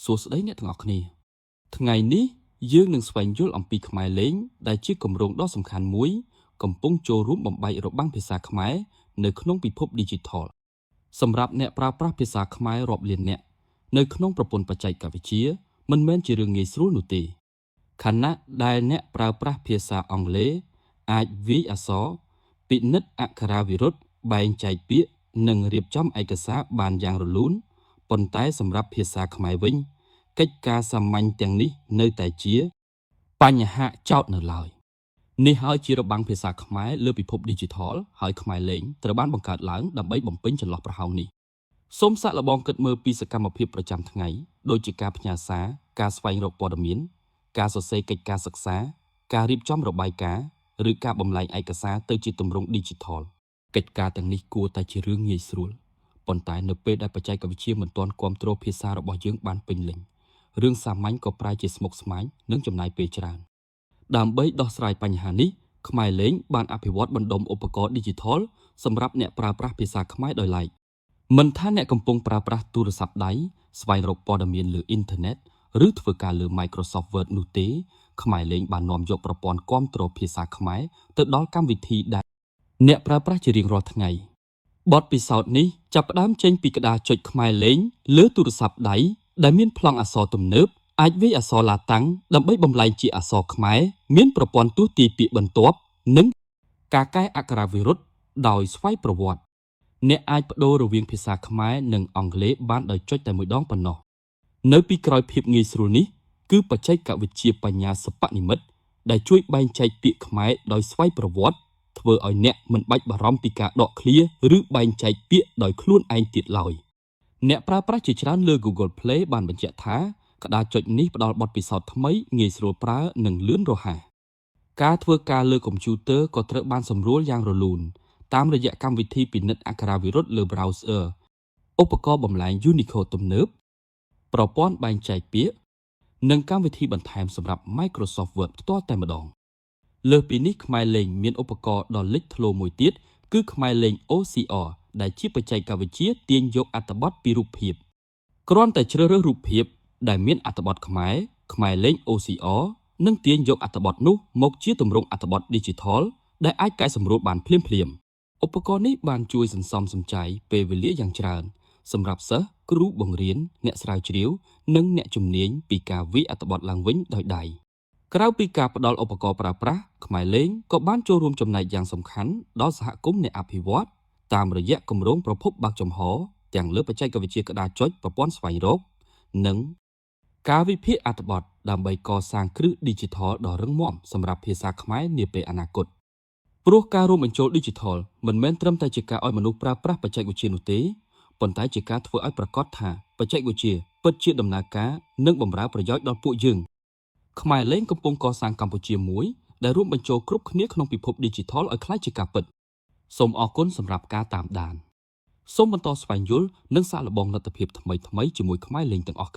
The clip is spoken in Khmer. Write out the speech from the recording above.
សួស្តីអ្នកទាំងអស់គ្នាថ្ងៃនេះយើងនឹងស្វែងយល់អំពីខ្មែរលេងដែលជាគម្រោងដ៏សំខាន់មួយកំពុងចូលរួមបំបែករបាំងភាសាខ្មែរនៅក្នុងពិភព Digital សម្រាប់អ្នកប្រើប្រាស់ភាសាខ្មែររាប់លាននាក់នៅក្នុងប្រព័ន្ធបច្ចេកវិទ្យាមិនមែនជារឿងងាយស្រួលនោះទេខណៈដែលអ្នកប្រើប្រាស់ភាសាអង់គ្លេសអាចវាយអក្សរពិនិត្យអក្ខរាវិរុទ្ធបែងចែកពាក្យនិងរៀបចំឯកសារបានយ៉ាងរលូនប៉ុន្តែសម្រាប់ភាសាខ្មែរវិញកិច្ចការសាមញ្ញទាំងនេះនៅតែជាបញ្ហាចោទនៅឡើយនេះហើយជារបាំងភាសាខ្មែរលើពិភព Digital ហើយខ្មែរលេងត្រូវបានបង្កើតឡើងដើម្បីបំពេញចន្លោះប្រហោងនេះសូមសាកល្បងគិតមើលពីសកម្មភាពប្រចាំថ្ងៃដូចជាការផ្ញើសារការស្វែងរកព័ត៌មានការសរសេរកិច្ចការសិក្សាការរៀបចំរបាយការណ៍ឬការបំលែងឯកសារទៅជាទម្រង់ Digital កិច្ចការទាំងនេះគួរតែជារឿងងាយស្រួលប៉ុន្តែនៅពេលដែលបច្ចេកវិទ្យាមិនទាន់គាំទ្រភាសារបស់យើងបានពេញលេញរឿងសាមញ្ញក៏ប្រែជាស្មុគស្មាញនិងចំណាយពេលច្រើនដើម្បីដោះស្រាយបញ្ហានេះខ្មែរលេងបានអភិវឌ្ឍបណ្ដុំឧបករណ៍ Digital សម្រាប់អ្នកប្រើប្រាស់ភាសាខ្មែរដោយឡែកមិនថាអ្នកកំពុងប្រើប្រាស់ទូរស័ព្ទដៃស្វែងរកព័ត៌មានលើអ៊ីនធឺណិតឬធ្វើការលើ Microsoft Word នោះទេខ្មែរលេងបាននាំយកប្រព័ន្ធគាំទ្រភាសាខ្មែរទៅដល់កម្មវិធីដែលអ្នកប្រើប្រាស់ជារៀងរាល់ថ្ងៃបទពិសោធន៍នេះចាប់ផ្ដើមចេញពីក្តារចុចខ្មែរលេងលើទូរស័ព្ទដៃដែលមានប្លង់អក្សរទំនើបអាចវាយអក្សរឡាតាំងដើម្បីបំលែងជាអក្សរខ្មែរមានប្រព័ន្ធទស្សន៍ទាយពាក្យបន្ទាប់និងការកែអក្ខរាវិរុទ្ធដោយស្វ័យប្រវត្តិអ្នកអាចបដូររវាងភាសាខ្មែរនិងអង់គ្លេសបានដោយចុចតែមួយដងប៉ុណ្ណោះនៅពីក្រោយភាពងាយស្រួលនេះគឺបច្ចេកវិទ្យាបញ្ញាសិប្បនិម្មិតដែលជួយបែងចែកពាក្យខ្មែរដោយស្វ័យប្រវត្តិធ្វើឲ្យអ្នកមិនបាច់បារម្ភពីការដកឃ្លាឬបែងចែកពាក្យដោយខ្លួនឯងទៀតឡើយអ្នកប្រើប្រាស់ជាច្រើនលើ Google Play បានបញ្ជាក់ថាក្តារចុចនេះផ្ដល់បទពិសោធន៍ថ្មីងាយស្រួលប្រើនិងលឿនរហ័សការធ្វើការលើកុំព្យូទ័រក៏ត្រូវបានសម្រួលយ៉ាងរលូនតាមរយៈកម្មវិធីពិនិត្យអក្ខរាវិរុទ្ធលើ Browser ឧបករណ៍បំលែង Unicode ទំនើបប្រព័ន្ធបែងចែកពាក្យនិងកម្មវិធីបន្ថែមសម្រាប់ Microsoft Word ផ្ទាល់តែម្ដងលើសពីនេះខ្មែរលេងមានឧបករណ៍ដ៏លេចធ្លោមួយទៀតគឺខ្មែរលេង OCR ដែលជាបច្ចេកវិទ្យាទាញយកអត្ថបទពីរូបភាពគ្រាន់តែជ្រើសរើសរូបភាពដែលមានអត្ថបទខ្មែរលេង OCR នឹងទាញយកអត្ថបទនោះមកជាទម្រង់អត្ថបទ Digital ដែលអាចកែសម្រួលបានភ្លាមឧបករណ៍នេះបានជួយសន្សំសំចៃពេលវេលាយ៉ាងច្រើនសម្រាប់សិស្សគ្រូបង្រៀនអ្នកស្រាវជ្រាវនិងអ្នកជំនាញពីការវាយអត្ថបទឡើងវិញដោយដៃក្រៅពីការផ្ដល់ឧបករណ៍ប្រើប្រាស់ខ្មែរលេងក៏បានចូលរួមចំណែកយ៉ាងសំខាន់ដល់សហគមន៍អ្នកអភិវឌ្ឍតាមរយៈគម្រោងប្រភពបើកចំហទាំងលើបច្ចេកវិទ្យាក្តារចុចប្រព័ន្ធស្វែងរកនិងការវិភាគអត្ថបទដើម្បីកសាងគ្រឹះ Digital ដ៏រឹងមាំសម្រាប់ភាសាខ្មែរនាពេលអនាគតព្រោះការរួមបញ្ចូល Digital មិនមែនត្រឹមតែជាការឲ្យមនុស្សប្រើប្រាស់បច្ចេកវិទ្យានោះទេប៉ុន្តែជាការធ្វើឲ្យប្រាកដថាបច្ចេកវិទ្យាពិតជាដំណើរការនិងបម្រើប្រយោជន៍ដល់ពួកយើងខ្មែរលេងកំពុងកសាងកម្ពុជាមួយដែលរួមបញ្ចូលគ្រប់គ្នាក្នុងពិភព Digital ឲ្យក្លាយជាការពិតសូមអរគុណសម្រាប់ការតាមដានសូមបន្តស្វែងយល់និងសាកល្បងលទ្ធភាពថ្មីៗជាមួយខ្មែរលេងទាំងអស់គ្នា